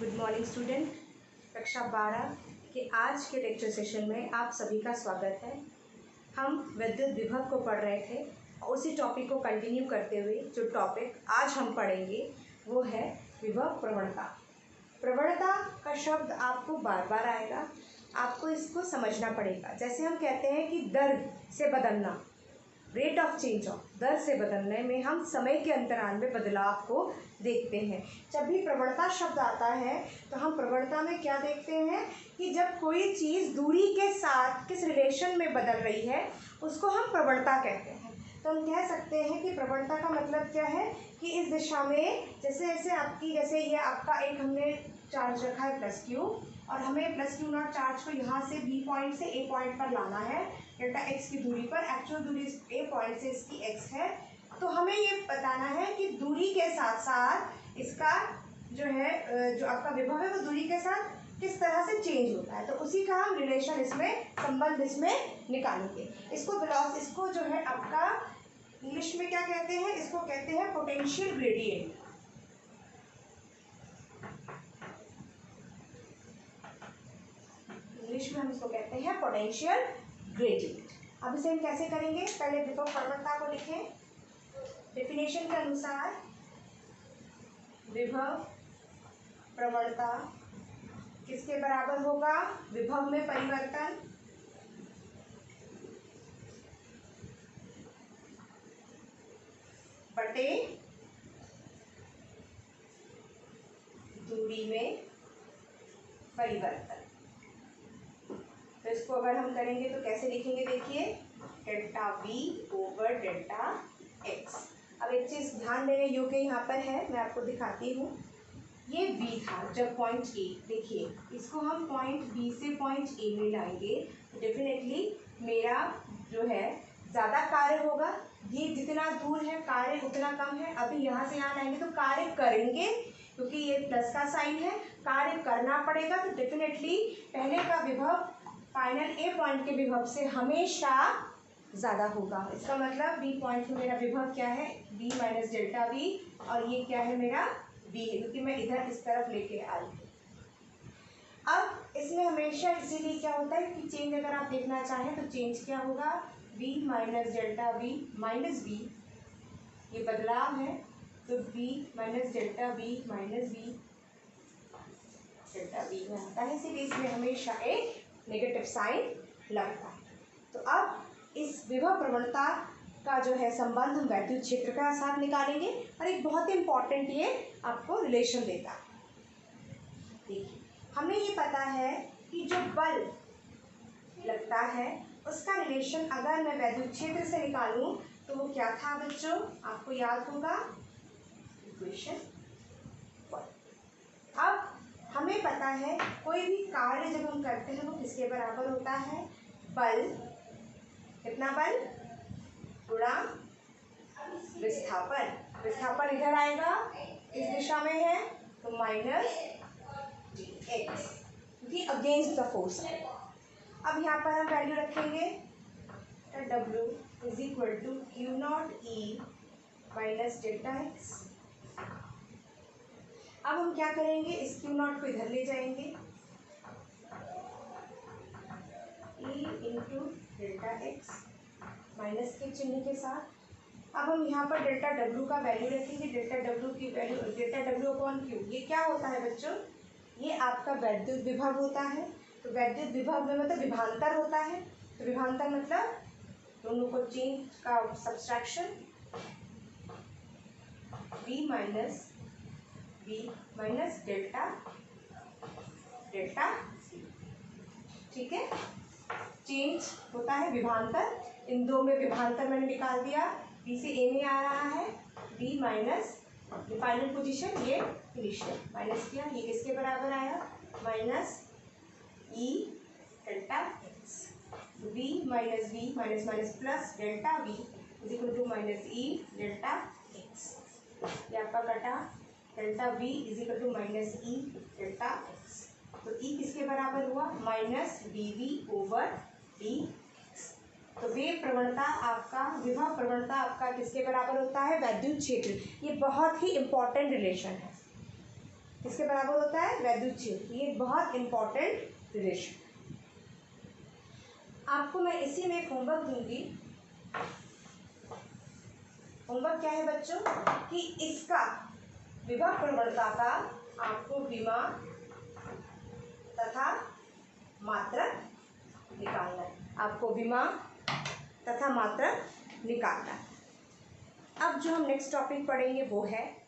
Good morning student. कक्षा 12 के आज के लेक्चर सेशन में आप सभी का स्वागत है। हम विद्युत विभव को पढ़ रहे थे और उसी टॉपिक को कंटिन्यू करते हुए जो टॉपिक आज हम पढ़ेंगे वो है विभव प्रवणता। प्रवणता का शब्द आपको बार बार आएगा, आपको इसको समझना पड़ेगा। जैसे हम कहते हैं कि दर से बदलना, रेट ऑफ चेंज ऑफ, दर से बदलने में हम समय के अंतराल में बदलाव को देखते हैं। जब भी प्रवणता शब्द आता है तो हम प्रवणता में क्या देखते हैं कि जब कोई चीज़ दूरी के साथ किस रिलेशन में बदल रही है उसको हम प्रवणता कहते हैं। तो हम कह सकते हैं कि प्रवणता का मतलब क्या है कि इस दिशा में जैसे ये आपका एक हमने चार्ज रखा है प्लस क्यू, और हमें प्लस क्यू नॉट चार्ज को यहाँ से बी पॉइंट से ए पॉइंट पर लाना है डेल्टा एक्स की दूरी पर। एक्चुअल दूरी ए पॉइंट से इसकी एक्स है, तो हमें ये बताना है कि दूरी के साथ साथ इसका जो आपका विभव है वो दूरी के साथ किस तरह से चेंज होता है। तो उसी का हम रिलेशन इसमें, संबंध इसमें निकालेंगे। इसको जो है आपका इंग्लिश में क्या कहते हैं, इसको कहते हैं पोटेंशियल ग्रेडियंट। इंग्लिश में हम इसको कहते हैं पोटेंशियल ग्रेडियंट। अब इसे हम कैसे करेंगे, पहले विभव प्रवणता को लिखें। डेफिनेशन के अनुसार विभव प्रवणता किसके बराबर होगा, विभव में परिवर्तन बटे दूरी में परिवर्तन। तो इसको अगर हम करेंगे तो कैसे लिखेंगे, देखिए delta we over delta x. अब एक चीज़ ध्यान देने योग्य यहाँ पर है, मैं आपको दिखाती हूँ। ये v था जब पॉइंट ए, देखिए इसको हम पॉइंट b से पॉइंट ए में लाएंगे तो डेफिनेटली मेरा जो है ज़्यादा कार्य होगा। ये जितना दूर है कार्य उतना कम है। अभी यहाँ से यहाँ लाएंगे तो कार्य करेंगे, क्योंकि ये प्लस का साइन है, कार्य करना पड़ेगा। तो डेफिनेटली पहले का विभव फाइनल ए पॉइंट के विभव से हमेशा ज़्यादा होगा। इसका मतलब बी पॉइंट में मेरा विभव क्या है, बी माइनस डेल्टा वी, और ये क्या है मेरा बी है, क्योंकि मैं इधर इस तरफ लेके आई हूँ। अब इसमें हमेशा इसीलिए क्या होता है कि चेंज अगर आप देखना चाहें तो चेंज क्या होगा, B minus delta V minus B, ये बदलाव है। तो B minus delta V minus B delta V में आता है, इसीलिए इसमें हमेशा एक नेगेटिव साइन लगता है। तो अब इस विभव प्रवणता का जो है संबंध हम वैद्युत क्षेत्र के साथ निकालेंगे, और एक बहुत ही इंपॉर्टेंट ये आपको रिलेशन देता है। देखिए हमें ये पता है कि जो बल लगता है उसका रिलेशन अगर मैं वैद्युत क्षेत्र से निकालूं तो वो क्या था बच्चों, आपको याद होगा इक्वेशन 1। अब हमें पता है कोई भी कार्य जब हम करते हैं वो किसके बराबर होता है, बल, कितना बल गुणा विस्थापन। विस्थापन इधर आएगा, इस दिशा में है तो माइनस एक्स, क्योंकि अगेंस्ट द फोर्स है। अब यहाँ पर हम वैल्यू रखेंगे W is equal to q naught E minus delta x. अब हम क्या करेंगे, इस क्यू नॉट को इधर ले जाएंगे, E into delta x minus के चिन्ह के साथ। अब हम यहाँ पर डेल्टा डब्ल्यू का वैल्यू रखेंगे, डेल्टा डब्ल्यू की value delta W upon Q. ये क्या होता है बच्चों, ये आपका वैद्युत विभव होता है। तो वैद्युत विभव में मतलब विभवांतर होता है। तो विभवांतर मतलब दोनों को चेंज का सब्सट्रैक्शन, v माइनस डेल्टा ठीक है, चेंज होता है विभवांतर। इन दो में विभवांतर मैंने निकाल दिया, बी से ए में आ रहा है, बी माइनस फाइनल पोजीशन, ये इनिशियल माइनस किया, ये किसके बराबर आया, minus E delta x. v minus V minus minus plus delta V is equal to minus E delta x. ये आपका कटा, delta V is equal to minus E delta x. तो ई किसके बराबर हुआ, minus d V over d x. तो वे प्रवणता आपका, विभव प्रवणता आपका किसके बराबर होता है, वैद्युत क्षेत्र। ये बहुत ही इंपॉर्टेंट रिलेशन है। किसके बराबर होता है? वैद्युत क्षेत्र। ये बहुत इंपॉर्टेंट रिलेशन। आपको मैं इसी में एक होमवर्क दूंगी। होमवर्क क्या है बच्चों? कि इसका विभव प्रवणता का आपको विमा तथा मात्रक निकालना है। आपको विमा तथा मात्रक निकालना है। अब जो हम नेक्स्ट टॉपिक पढ़ेंगे वो है